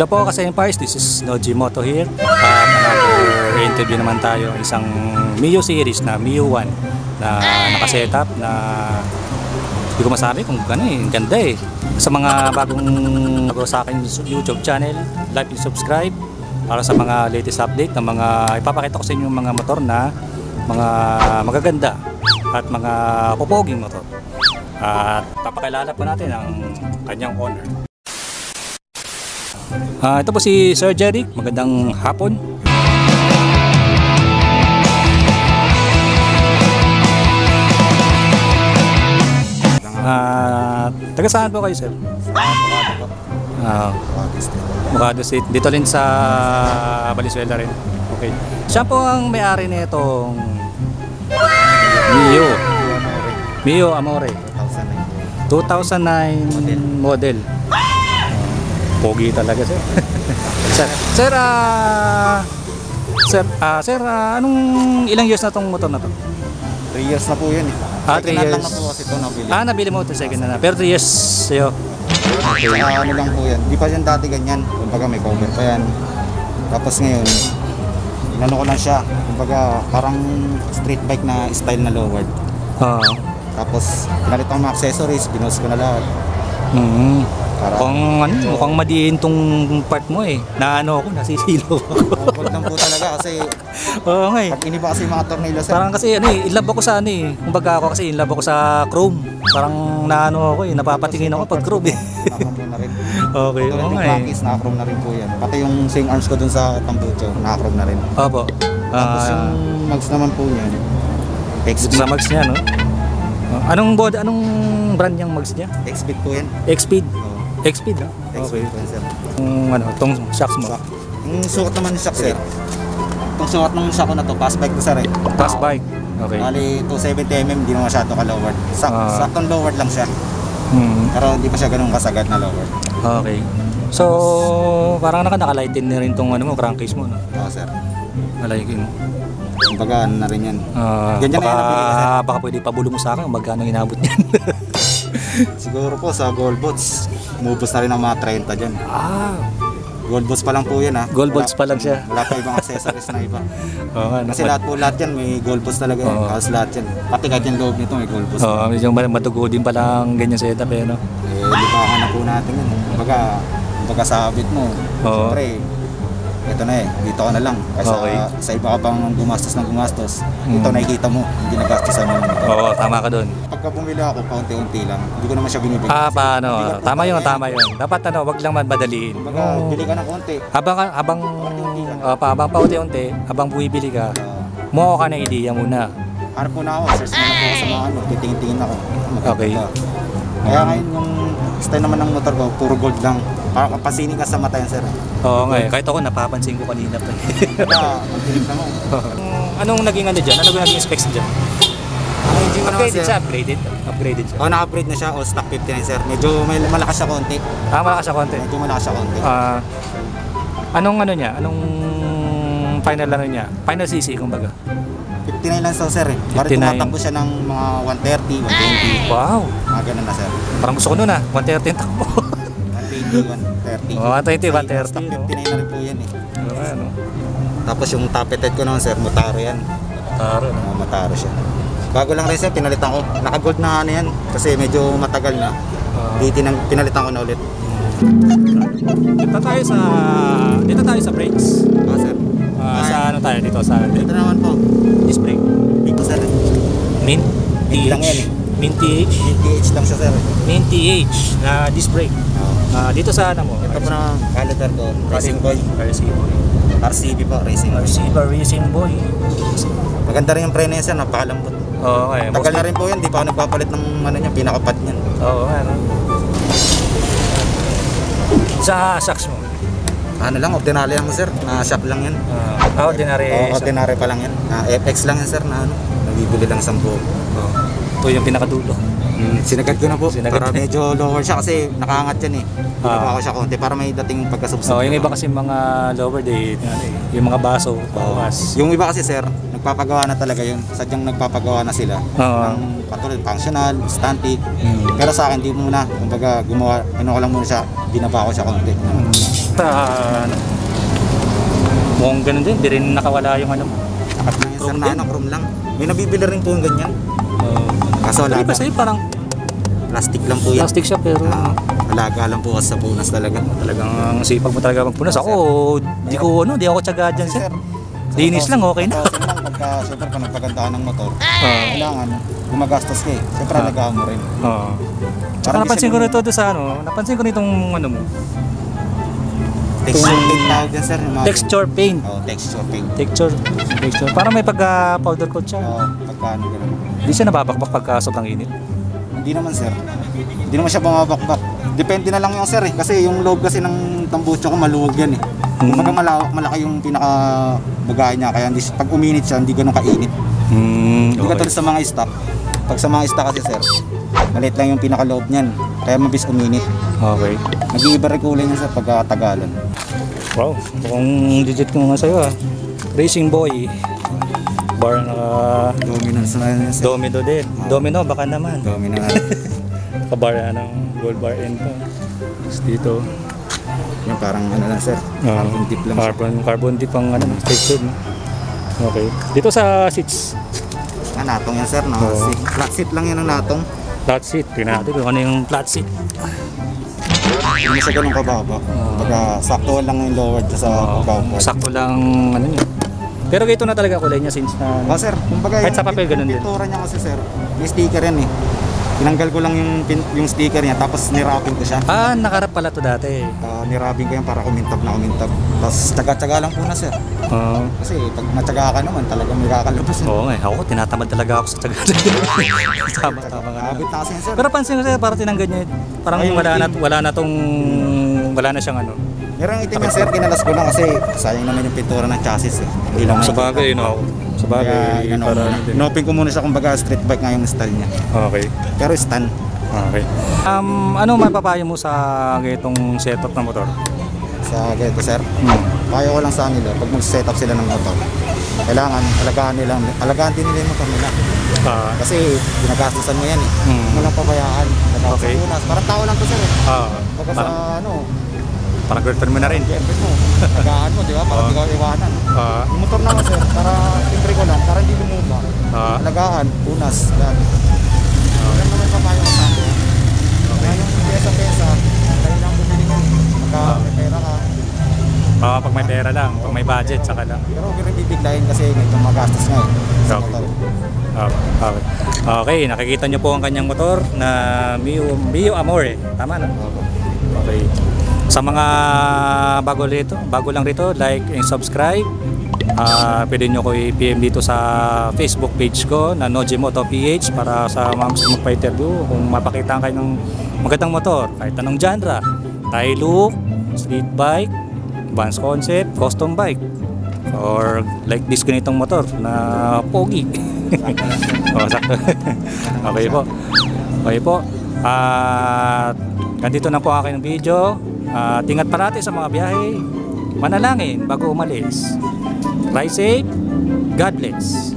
Hello po kasi Empires, this is Noji Moto here. Another interview naman tayo, isang Mio series na Mio 1 na nakasetup na hindi ko masabi kung gano'n eh, ganda eh. Sa mga bagong bago sa akin YouTube channel, like and subscribe para sa mga latest update na mga ipapakita ko sa inyo mga motor na mga magaganda at mga popoging motor. At papakilala po natin ang kanyang owner. Ito po si Sir Jeric, magandang hapon. Taga saan po kayo, sir? Mukado State. Dito rin sa Valenzuela rin. Okay. Siya po ang may-ari nitong Mio Amore 2009 model. Pogi talaga, sir. Sir, anong ilang years na tong motor na to? 3 years na po yun eh. 3 years. Lang na po kasi ito nabili. Nabili mo ito second na. Pero 3 years sa'yo. Ano lang po yan. Di pa yan dati ganyan. Kumbaga may cover pa yan. Tapos ngayon, inano ko lang siya. Kumbaga parang street bike na style na lowered. Tapos pinalit ang mga accessories, binos ko na lahat. Mukhang madiin tong part mo eh. Naano ako, nasisilo ako. Huwag lang po talaga kasi oo nga eh. pag iniba kasi mga tornilyo sir. Parang kasi in love ako sa kumbaga ako kasi in love ako sa chrome. Parang naano ako eh, napapatingin ako pag chrome eh. Naka-chrome na rin. Okay, oo nga eh. Naka-chrome na rin po yan. Pati yung swing arms ko dun sa tambucho, naka-chrome na rin. Opo. Tapos yung mags naman po yan. Sa mags niya, no? Anong brand niyang mags niya? X-Speed po yan. X-Speed? X-Speed, no? Okay. Sir. Itong shocks mo? Yung sukat naman yung shock sir. Itong sukat ng shock ko na to, fast bike to sir eh. Fast bike? Okay. Bali 270mm, hindi naman masyado ka-lowered. Saktong lowered lang siya. Pero hindi pa siya ganun kasagad na lowered. Okay. So, parang nakalighten na rin itong crankcase mo, no? Oo sir. Nalighten mo. Kumbaga na rin yan. Ganyan na yan nabili ka sir. Baka pwede pabulong mo sa akin, magkano inabot niyan? Siguro po sa gold bots, umubos na rin ang mga 30 dyan. Gold bots pa lang po yan ha. Gold bots pa lang siya. Wala pa ibang accessories na iba. Kasi lahat yan may gold bots talaga yan. Halos lahat yan. Pati kahit yung loob nito may gold bots. Medyo matugo din palang ganyan setup eh, no? Lipakan na po natin yun. Kumbaga sabit mo. Siyempre, ito na eh, dito ka na lang. Kasi sa iba ka pang gumastos. Ito nakikita mo, hindi nagastosan mo. Oo, tama ka doon. Pagka bumili ako, paunti-unti lang. Hindi ko naman siya binibigay. Paano? Tama yun. Dapat wag lang madaliin. Kumbaga, bili ka ng konti. Habang paunti-unti, habang bumibili ka, mo ka ng ideya muna. Harap po na ako, search muna po sa mga titingin-tingin ako. Okay. Kaya ngayon yung style naman ng motor ko, puro gold lang. Para kapasinin ka sa mata yan, sir. Oo nga eh. Kahit ako napapansin ko kanina pa. Magdilim na mo. Anong naging dyan? Anong naging specs dyan? Upgraded siya? Upgraded siya? Na-upgrade na siya. Stock 59, sir. Medyo malakas siya konti. Malakas siya konti? Medyo malakas siya konti. Anong niya? Anong final niya? Final CC, kumbaga? 59 lang sa sir eh. Parang tumatakbo siya ng mga 130, 120. Wow! Mga ganun na sir. Parang gusto ko nun 130 yung takbo. 120, 130. 120, 130. Stock 59 na rin po yan eh. Ano? Tapos yung tapeted ko naman sir, Motaro yan. Motaro siya. Bago lang rin sir, pinalitan ko. Naka-gold na yan. Kasi medyo matagal na. Pinalitan ko na ulit. Dito tayo sa brakes. Sir. Sa tayo dito? Dito naman po. Disc brake. Dito sir. Min TH lang yan eh. Min TH? Min TH lang siya sir. Min TH na disc brake. Dito sa mo? Ito po na caliper ko. Racing Boy. RCB po, Racing Boy. Racing Boy. Maganda rin yung preno yan sir, napakalambot. Tagal na rin po yan, di pa ako nagpapalit ng pinakapad niyan. Sa shocks mo? Ordinary lang sir, na shock lang yan. Ordinary? Ordinary pa lang yan. FX lang yan sir, na nabibili lang 10. Ito yung pinakadulo. Sinagad ko na po, para medyo lower siya kasi nakaangat yan eh. Binaba ko siya konti para may dating pagkasubsub. Yung iba kasi mga lower day, yung mga baso, bawas. Yung iba kasi sir, nagpapagawa na talaga yun. Sadyang nagpapagawa na sila. Ng patulad, functional, static. Pero sa akin, di muna. Kumbaga, gumawa, ko lang muna siya, binaba ko siya konti. Basta, ano, mukhang ganun din, di rin nakawala yung ano. Takat lang yan sir Chrome na din. ano, chrome lang. May nabibili rin po yung ganyan. Kaso Pero alaga. iba sa'yo, parang Plastic lang po yan. plastic siya, pero Alaga lang po kasi sa punas talaga. talagang sipag mo talaga magpunas. Ako, di ako tsaga dyan, sir. Sir, Linis lang, okay na. Kasi lang pagka, siyempre, pag nagpagandahan ng motor, Ah. kailangan gumagastos ka eh. Siyempre, alagaan mo rin. Oo. Tsaka Parang napansin di ko siya nito doon sa ano, napansin ko nitong ano mo, Texture paint tawag yan, sir. Yung mga- texture paint. Texture paint. Texture. Parang may pagka powder coat siya. Pagka ano gano'n. Hindi siya nababakbak pagka sobrang init. Hindi naman, sir. Hindi naman siya bumabakbak. Depende na lang yung sir eh. Kasi yung loob kasi ng tambucho ko maluwag yan eh. Kumbaga malaki yung pinaka-bagahe niya. Kaya hindi, pag uminit siya, hindi ganun kainit. Hindi Okay. katulad sa mga stock. Pag sa mga stock kasi, sir, maliit lang yung pinaka-loob niyan. Kaya mabis uminit. Okay. Nag-iiba rin kulay niya, sir, pagka-tagalan. Wow, mukhang legit ko nga sa'yo ah. Racing Boy. Bar na Dominance na yun, sir. domino din. Domino, baka naman. Dominance. Kabar na ng gold bar end pa. Tapos dito. Yung parang ano lang, sir. Carbon dip lang siya. Carbon dip ang ano, textured. No? Okay. Dito sa seats. Natong yan, sir. No? Oo. Flat seat lang yan ang natong. Flat seat. Tingnan natin kung ano yung flat seat. Hindi siya ganun kababa. Pagka sakto lang yung lowered sa pagka-upward. Sakto lang ano niya. Pero ito na talaga kulay niya since na Oh, sir, kumbaga kahit sa papel ganun din. pintura niya kasi, sir. May sticker yan eh. Tinanggal ko lang yung sticker niya tapos nirapping ko siya. nakarap pala to dati. Nirapping ko yan para kumintab na kumintab. Tapos tsaga-tsaga lang po na, sir. Oo. Kasi pag matyaga ka naman, talagang may kakalabas. Oo nga, ako tinatamad talaga ako sa tsaga. Tama nga. Abit na kasi yan, sir. Pero pansin ko sa'yo, parang tinanggal niya, parang Ay, wala na siyang ano. Meron itim yan, sir. Kinalas ko lang kasi sayang naman yung pintura ng chassis eh. Hindi lang Sa bagay, no? Sa bagay, para ano din. Inopin ko muna siya kumbaga street bike nga yung style niya. Okay. Pero stand. Okay. Ano mapapayo mo sa ganitong setup ng motor? Sa ganito, sir. Payo ko lang sa nila, pag mag-set up sila ng motor, kailangan alagaan din nila yung motor nila. Kasi ginagastusan mo yan eh. Huwag mo lang pabayaan. Okay. Sa unas, parang tao lang to, sir eh. Pagka sa Parang girlfriend mo na rin. girlfriend mo, alagaan mo, di ba? Para di ka iwanan. Yung motor naman, sir, para siyempre ko lang, para hindi lumuma. Alagaan, unas, yan. Yan naman papayo ko sa akin. Kaya yung pesa-pesa, dahil lang bumili yan. Pagka may pera ka. Pag may pera lang, pag may budget, saka lang. Pero huwag rin bibiglayin kasi may magastos nga eh. Sa Okay. motor. Okay. Okay, nakikita niyo po ang kanyang motor na Mio Amore. Tama no? Okay. Sa mga bago lang rito, like and subscribe. Pwede nyo ko i-PM dito sa Facebook page ko na Noji Moto PH para sa mga gusto magpa-interview kung mapakita kayo ng magandang motor kahit anong genre, Thai look, street bike, advanced concept, custom bike, or like this ganitong motor na pogi. Sakto. Okay po. Okay po. Ganito na po ang aking video. Ingat parati sa mga biyahe. Manalangin bago umalis. Ride safe. God bless.